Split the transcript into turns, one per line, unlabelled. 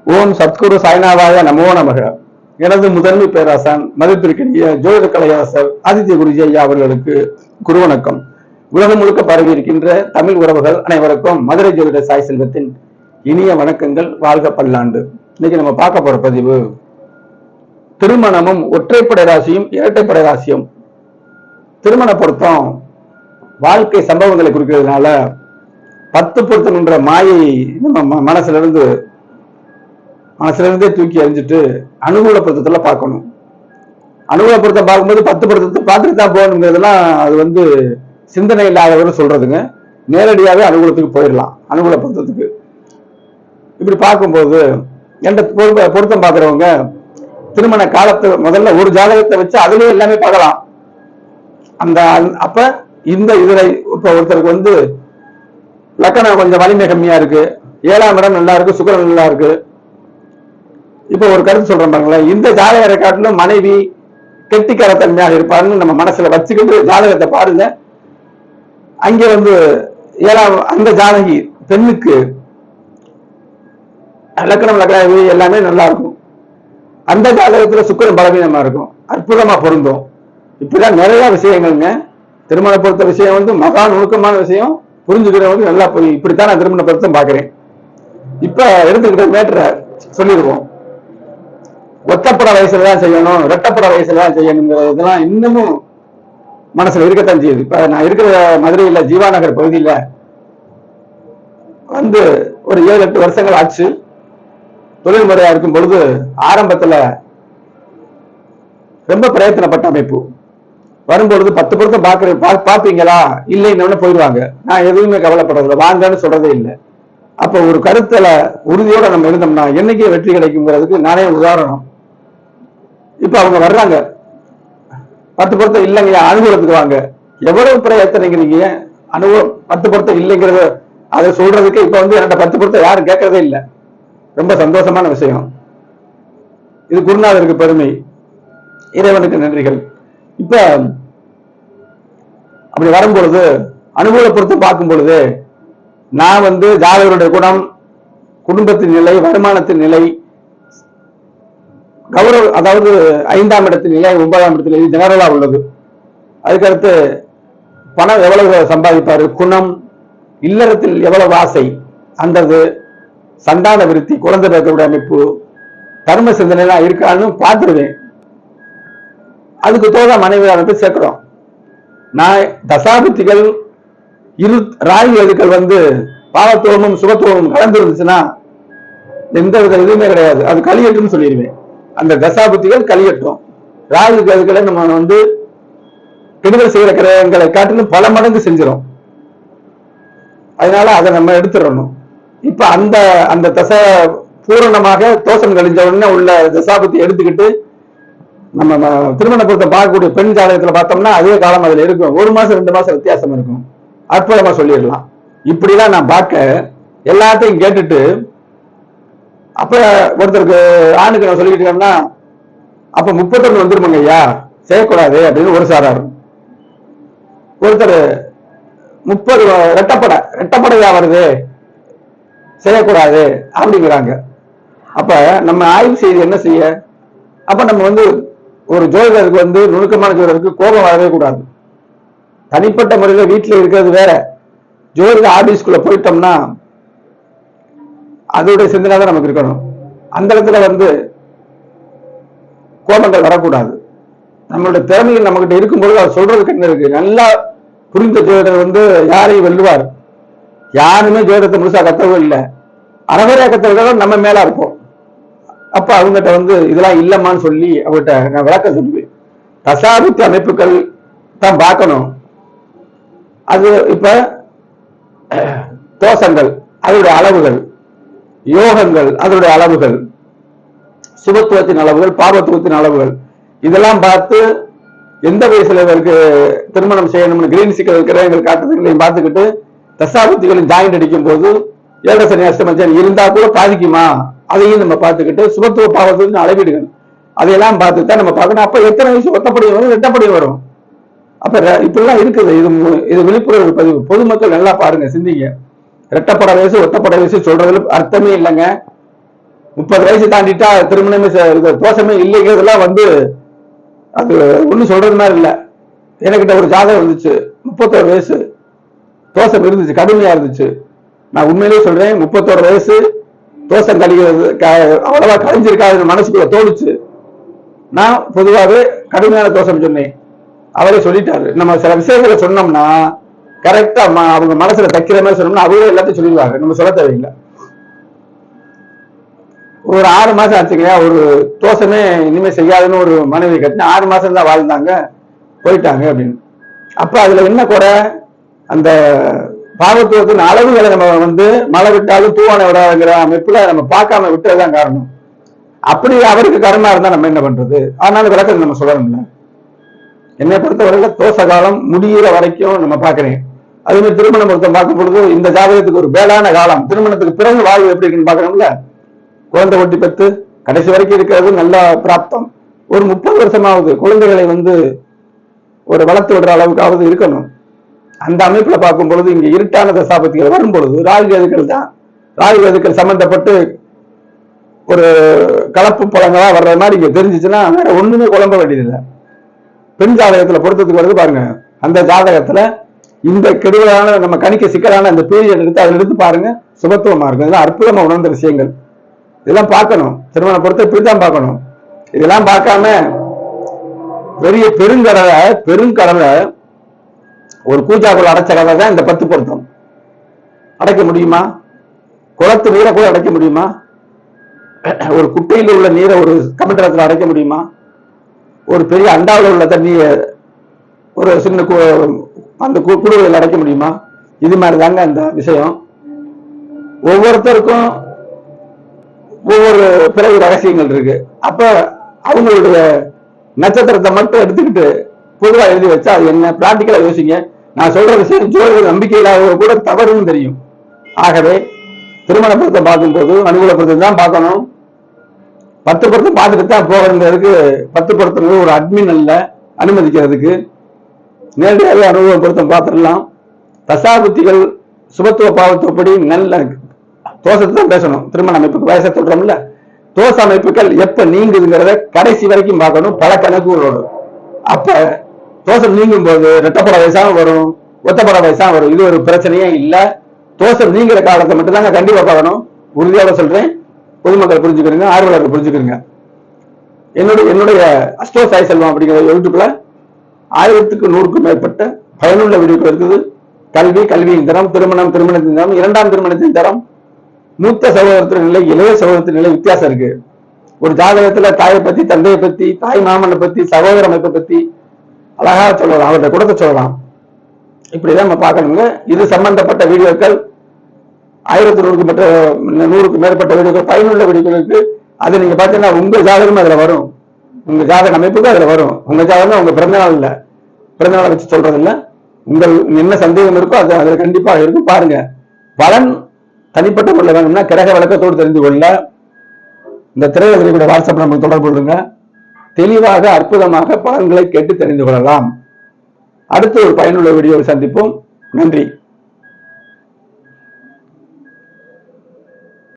ஓம் சத்குரு சாய்நாதாய நமோ நமக. எனது முதன்மை பேராசான் மதிப்பிற்கிய ஜோதிட கலையாசர் ஆதித்ய குருஜி ஐயா அவர்களுக்கு குருவணக்கம். உலகம் முழுக்க பரவி இருக்கின்ற தமிழ் உறவுகள் அனைவருக்கும் மதுரை ஜோதிட சாய் செல்வத்தின் இனிய வணக்கங்கள். வாழ்க பல்லாண்டு. இன்னைக்கு நம்ம பார்க்க போற பதிவு திருமணமும் ஒற்றைப்படை ராசியும் இரட்டைப்படை ராசியும். திருமண பொருத்தம் வாழ்க்கை சம்பவங்களை குறிக்கிறதுனால 10 பொருத்தம் என்ற மாயை நம்ம மனசுல இருந்தே தூக்கி எறிஞ்சிட்டு அனுகூல பொருத்தத்துல பார்க்கணும். அனுகூல பொருத்தம் பார்க்கும்போது 10 பொருத்தத்தை பார்த்துட்டு தான் போகணுங்கிறதுலாம் அது சிந்தனை இல்லாதவர்கள் சொல்றதுங்க. நேரடியாகவே அனுகூலத்துக்கு போயிடலாம். அனுகூல பொருத்தத்துக்கு இப்படி பார்க்கும்போது என்ற பொருத்தம் பார்க்குறவங்க திருமண காலத்தை முதல்ல ஒரு ஜாதகத்தை வச்சு அதுலயே எல்லாமே பார்க்கலாம். அப்ப இதுல இப்ப ஒருத்தருக்கு லக்கணம் கொஞ்சம் வலிமை கம்மியா இருக்கு, 7ஆம் இடம் நல்லா இருக்கு, சுக்கிரன் நல்லா இருக்கு. இப்ப ஒரு கருத்து சொல்றோம் பாருங்களேன், இந்த ஜாதகரை காட்டிலும் மனைவி கெட்டிக்காரத்தன்மையாக இருப்பாருன்னு நம்ம மனசுல வச்சுக்கிட்டு ஜாதகத்தை பாருங்க. அங்க 7ஆம் அந்த ஜாதகி பெண்ணுக்கு லக்கணம் எல்லாமே நல்லா இருக்கும். அந்த ஜாதகத்துல சுக்கிரன் பலவீனமா இருக்கும், அற்புதமா பொருந்தும். இப்படிதான் நிறைய விஷயங்கள்ங்க. திருமண பொருத்த விஷயம் மகா நுணுக்கமான விஷயம். புரிஞ்சுக்கிறவங்க நல்லா போய் இப்படித்தான் நான் திருமண பொருத்தம் பாக்குறேன். இப்ப எடுத்துக்கிட்ட மேட்டரை சொல்லிடுவோம். ஒத்தப்பட வயசுலதான் செய்யணும், இரட்டப்பட வயசுலதான் செய்யணுங்கிறதுலாம் இன்னமும் மனசுல இருக்கத்தான் செய்யுது. இப்ப நான் இருக்கிற மதுரையில ஜீவாநகர் பகுதியில ஒரு 7-8 வருஷங்கள் ஆச்சு. தொழில் முறையா இருக்கும் பொழுது ஆரம்பத்துல ரொம்ப பிரயத்தனப்பட்ட அமைப்பு. வரும்பொழுது 10 பொருத்தம் பாப்பீங்களா இல்லைன்னு போயிடுவாங்க. நான் எதுவுமே கவலைப்படுறதில்லை, வாங்கன்னு சொல்றதே இல்லை. அப்ப ஒரு கருத்துல உறுதியோட நம்ம இருந்தோம்னா என்னைக்கே வெற்றி கிடைக்குங்கிறதுக்கு நானே உதாரணம். இப்ப அவங்க வர்றாங்க, 10 பொருத்தம் இல்லைங்க அனுகூலத்துக்கு வாங்க. எவ்வளவு பிரயத்தனைங்கிறீங்க, அனுகூலம் 10 பொருத்தம் இல்லைங்கிறத அதை சொல்றதுக்கு இப்ப என்கிட்ட 10 பொருத்தம் யாரும் கேட்கறதே இல்லை. ரொம்ப சந்தோஷமான விஷயம் இது. குருநாதருக்கு பெருமை, இறைவனுக்கு நன்றிகள். இப்ப அப்படி வரும்பொழுது அனுகூல பொருத்தம் பார்க்கும் பொழுது நான் ஜாதகருடைய குணம், குடும்பத்தின் நிலை, வருமானத்தின் நிலை, கௌரவ அதாவது 5ஆம் இடத்தின் நிலை, 9ஆம் இடத்தின் நிலை ஜெனரலா உள்ளது. அதுக்கடுத்து பணம் எவ்வளவு சம்பாதிப்பாரு, குணம், இல்லறத்தில் எவ்வளவு ஆசை, அந்தது சந்தான விருத்தி, குழந்தை பிறக்கக்கூடிய அமைப்பு, தர்ம சிந்தனை இருக்கான்னு பார்த்துருவேன். அதுக்கு தோதா மனைவியாளத்தை சேர்க்கிறோம். நான் தசாபுத்திகள் ராகு எதுக்கள் பாவத்துவமும் சுகத்துவமும் கலந்து இருந்துச்சுன்னா எந்த வித இதுவுமே கிடையாது, அது கலியட்டும்னு சொல்லிடுவேன். அந்த தசாபுத்திகள் கலியட்டும். ராகு எதுக்களை நம்ம கெடுதல் செய்கிற கிரகங்களை காட்டிலும் பல மடங்கு செஞ்சிடும். அதனால அதை நம்ம எடுத்துடணும். இப்ப அந்த தசை பூரணமாக தோஷம் கழிஞ்ச உடனே உள்ள தசாபுத்தி எடுத்துக்கிட்டு நம்ம திருமண பொருத்தம் பார்க்கக்கூடிய பெண் ஜாதகத்துல பார்த்தோம்னா அதே காலம் அதுல இருக்கும். 1 மாசம் 2 மாசம் வித்தியாசம் இருக்கும். அற்புதமா சொல்லிடலாம். இப்படிதான் நான் பார்க்க எல்லாத்தையும் கேட்டுட்டு அப்ப ஒருத்தருக்கு ஆணுக்கு நான் சொல்லிக்கிட்டு இருக்கேன்னா அப்ப 31 வந்துருமாங்க ஐயா, செய்யக்கூடாது அப்படின்னு ஒரு சாரார். ஒருத்தர் 30 ரெட்டப்படையா வருது, செய்யக்கூடாது அப்படிங்கிறாங்க. அப்ப நம்ம ஆய்வு செய்து என்ன செய்ய? அப்ப நம்ம ஒரு ஜோதிடருக்கு நுணுக்கமான ஜோதிடருக்கு கோபம் வரவே கூடாது. தனிப்பட்ட முறையில் வீட்டில் இருக்கிறது வேற, ஜோதிட ஆபீஸ்குள்ள போயிட்டோம்னா அதோடைய சிந்தனை தான் நமக்கு இருக்கணும். அந்த இடத்துல கோபங்கள் வரக்கூடாது. நம்மளுடைய திறமைகள் நம்ம கிட்ட இருக்கும்போது அவர் சொல்றதுக்கு என்ன இருக்கு? நல்லா புரிந்த ஜோதிடர் யாரையும் வெல்லுவார். யாருமே ஜோதிடத்தை முழுசா கத்தவும் இல்லை, அறவரையா கத்தவர்கள் நம்ம மேல இருப்போம். அப்ப அவங்ககிட்ட இதெல்லாம் இல்லம்மான்னு சொல்லி அவங்ககிட்ட நான் விளக்கம் சொல்லுவேன். தசாபுத்தி அமைப்புகள் தான் பார்க்கணும். அது இப்ப தோஷங்கள் அதனுடைய அளவுகள், யோகங்கள் அதனுடைய அளவுகள், சுபத்துவத்தின் அளவுகள், பாபத்துவத்தின் அளவுகள், இதெல்லாம் பார்த்து எந்த வயசுல இவருக்கு திருமணம் செய்யணும்னு கிரீன் சிக்கல் இருக்கிறவங்க காட்டுறதுகளையும் பார்த்துக்கிட்டு தசாபுத்திகளின் ஜாயிண்ட் அடிக்கும் போது ஏழரை அஷ்டமம் இருந்தா கூட பாதிக்குமா அதையும் நம்ம பார்த்துக்கிட்டு சுபத்துவ பாவத்துக்கு அளவீடுகள் அதையெல்லாம் பார்த்துதான் நம்ம பார்க்கணும். அப்ப எத்தனை வயசு ஒத்தப்படி வரும், ரெட்டப்படி வரும். அப்ப இப்படிலாம் இருக்குது. இது விழிப்புணர்வு பதிவு. பொதுமக்கள் நல்லா பாருங்க, சிந்திங்க. ரெட்டப்பட வயசு ஒத்தப்பட வயசு சொல்றதுல அர்த்தமே இல்லைங்க. 30 வயசு தாண்டிட்டா திருமணமே தோஷமே இல்லைங்கிறதுலாம் அது ஒன்றும் சொல்றது மாதிரி இல்லை. எனக்கிட்ட ஒரு ஜாதகம் இருந்துச்சு, 31 வயசு தோஷம் இருந்துச்சு, கடுமையா இருந்துச்சு. நான் உண்மையிலேயே சொல்றேன், 31 வயசு தோஷம் கழிகிறது அவ்வளவா கழிஞ்சிருக்காது மனசுக்குள்ள தோணுச்சு. நான் பொதுவாகவே கடுமையான தோஷம் சொன்னேன். அவரே சொல்லிட்டாரு, நம்ம சில விஷயங்களை சொன்னோம்னா கரெக்டா அவங்க மனசுல தைக்கிற மாதிரி சொன்னோம்னா அவரே எல்லாத்தையும் சொல்லிடுவாங்க, நம்ம சொல்ல தேவையில்லை. ஒரு 6 மாசம் ஆச்சுங்க, ஒரு தோஷமே இனிமே செய்யாதுன்னு ஒரு மனைவி கட்டின 6 மாசம் தான் வாழ்ந்தாங்க, போயிட்டாங்க அப்படின்னு. அப்ப அதுல என்ன குறை, அந்த பாவத்துவத்தின் அளவுகளை நம்ம மழை விட்டாலும் தூவான விடாதுங்கிற அமைப்புல நம்ம பார்க்காம விட்டதுதான் காரணம். அப்படி அவருக்கு கர்மா இருந்தா நம்ம என்ன பண்றது? அதனால விளக்கம் நம்ம சொல்லணும்ல. என்னை பொறுத்தவரையில தோஷ காலம் முடிகிற வரைக்கும் நம்ம பாக்குறேன். அதே மாதிரி திருமணம் பொருத்தம் பார்க்கும் பொழுது இந்த ஜாதகத்துக்கு ஒரு வேளான காலம், திருமணத்துக்கு பிறகு வாழ்வு எப்படி இருக்குன்னு பாக்கணும்ல. குழந்தை ஒட்டி பெற்று கடைசி வரைக்கும் இருக்கிறது நல்ல பிராப்தம். ஒரு 30 வருஷமாவது குழந்தைகளை ஒரு வளர்த்து விடுற அளவுக்காவது இருக்கணும். அந்த அமைப்புல பார்க்கும் பொழுது இங்க இருட்டான தசாபத்திகள் வரும் பொழுது ராகு கேதுக்கள் தான், ராகு கேதுக்கள் சம்பந்தப்பட்டு ஒரு கலப்பு பழங்களா வர்ற மாதிரி இங்க தெரிஞ்சிச்சுன்னா வேற ஒண்ணுமே குழம்ப வேண்டியதில்லை. பெண் ஜாதகத்துல பொருத்தத்துக்கு வருது பாருங்க, அந்த ஜாதகத்துல இந்த கெடுதலான நம்ம கணிக்க சிக்கலான அந்த பீரியட் எடுத்து அதில் எடுத்து பாருங்க, சுபத்துவமா இருக்கும். இதெல்லாம் அற்புதமா உணர்ந்த விஷயங்கள். இதெல்லாம் பார்க்கணும், திருமண பொறுத்த இப்படிதான் பார்க்கணும். இதெல்லாம் பார்க்காம பெரிய பெருங்கடலை ஒரு கூஜாக்குள்ள அடைச்ச கதை தான் இந்த 10 பொருத்தம். அடைக்க முடியுமா? குளத்து நீரை கூட அடைக்க முடியுமா? ஒரு குட்டையில் உள்ள நீரை ஒரு கமண்டலத்தில் அடைக்க முடியுமா? ஒரு பெரிய அண்டாவில் உள்ள தண்ணியை ஒரு சின்ன அந்த குடுவையில் அடைக்க முடியுமா? இது மாதிரி தாங்க அந்த விஷயம். ஒவ்வொருத்தருக்கும் ஒவ்வொரு பிறகு ரகசியங்கள் இருக்கு. அப்ப அவங்களுடைய நட்சத்திரத்தை மட்டும் எடுத்துக்கிட்டு பொதுவாக எழுதி வச்சா அது என்ன பிராக்டிக்கலா யோசிங்க. நான் சொல்ற விஷயம் ஜோதிட நம்பிக்கையில்லாத கூட தவறுன்னு தெரியும். ஆகவே திருமண பொருத்தம் பார்க்கும்போது அனுகூல பொருத்தம் தான் பார்க்கணும். 10 பொருத்தம் பார்த்துட்டு தான் போகிறதுக்கு 10 பொருத்தம் ஒரு அட்மின் அல்ல அனுமதிக்கிறதுக்கு. நேரடியாகவே அனுகூல பொருத்தம் பார்த்துடலாம். தசாபுத்திகள் சுபத்துவ பாவத்துவப்படி நல்ல தோஷத்தை தான் பேசணும். திருமண அமைப்புக்கு வயசை சொல்றோம்ல, தோச அமைப்புகள் எப்ப நீங்குதுங்கிறத கடைசி வரைக்கும் பார்க்கணும், பல கணக்குகளோடு. அப்ப தோசம் நீங்கும் போது ரெட்டப்பட வயசாகவும் வரும், ஒத்தப்பட வயசாகவும் வரும். இது ஒரு பிரச்சனையே இல்லை. தோசம் நீங்கிற காலத்தை மட்டும் தாங்க கண்டிப்பா பார்க்கணும். உறுதியாக சொல்றேன், பொதுமக்கள் புரிஞ்சுக்கிறீங்க, ஆர்வலர்கள் புரிஞ்சுக்கிறீங்க. என்னுடைய அஸ்ட்ரோ சாய் செல்வம் அப்படிங்கிற யூடியூப்ல 1000க்கு 100க்கும் மேற்பட்ட பயனுள்ள வீடியோக்கள் இருக்குது. கல்வி, கல்வியின் தரம், திருமணம், திருமணத்தின் தரம், 2ஆம் திருமணத்தின் தரம், மூத்த சகோதரத்தின் நிலை, இளைய சகோதரத்தின் நிலை வித்தியாசம் இருக்கு. ஒரு ஜாதகத்துல தாயை பத்தி, தந்தையை பத்தி, தாய் மாமனை பத்தி, சகோதர அமைப்பை பத்தி அழகா சொல்லலாம், அவர்கிட்ட கொடுத்த சொல்லலாம். இப்படிதான் நம்ம பார்க்கணுங்க. இது சம்பந்தப்பட்ட வீடியோக்கள் 1100க்கு மேற்பட்ட வீடியோக்கள், பயனுள்ள வீடியோக்கள் இருக்கு. அது நீங்க பாத்தீங்கன்னா உங்க ஜாதகமும் அதுல வரும், உங்க ஜாதக அமைப்புக்கும் அதுல வரும். உங்க ஜாதகம் உங்க பிறந்தநாள் இல்ல, பிறந்தநாளை வச்சு சொல்றது இல்ல. என்ன சந்தேகம் இருக்கோ அது அதுல கண்டிப்பா இருக்கும். பாருங்க, பலன் தனிப்பட்ட முறையில் வேணும்னா கிரக விளக்கத்தோடு தெரிந்து கொள்ள இந்த திரையில வாட்ஸ்அப் நம்ம தொடர்பு கொள்ளுங்க. தெளிவாக அற்புதமாக பலன்களை கேட்டு தெரிந்து கொள்ளலாம். அடுத்த ஒரு பயனுள்ள வீடியோவை சந்திப்போம். நன்றி.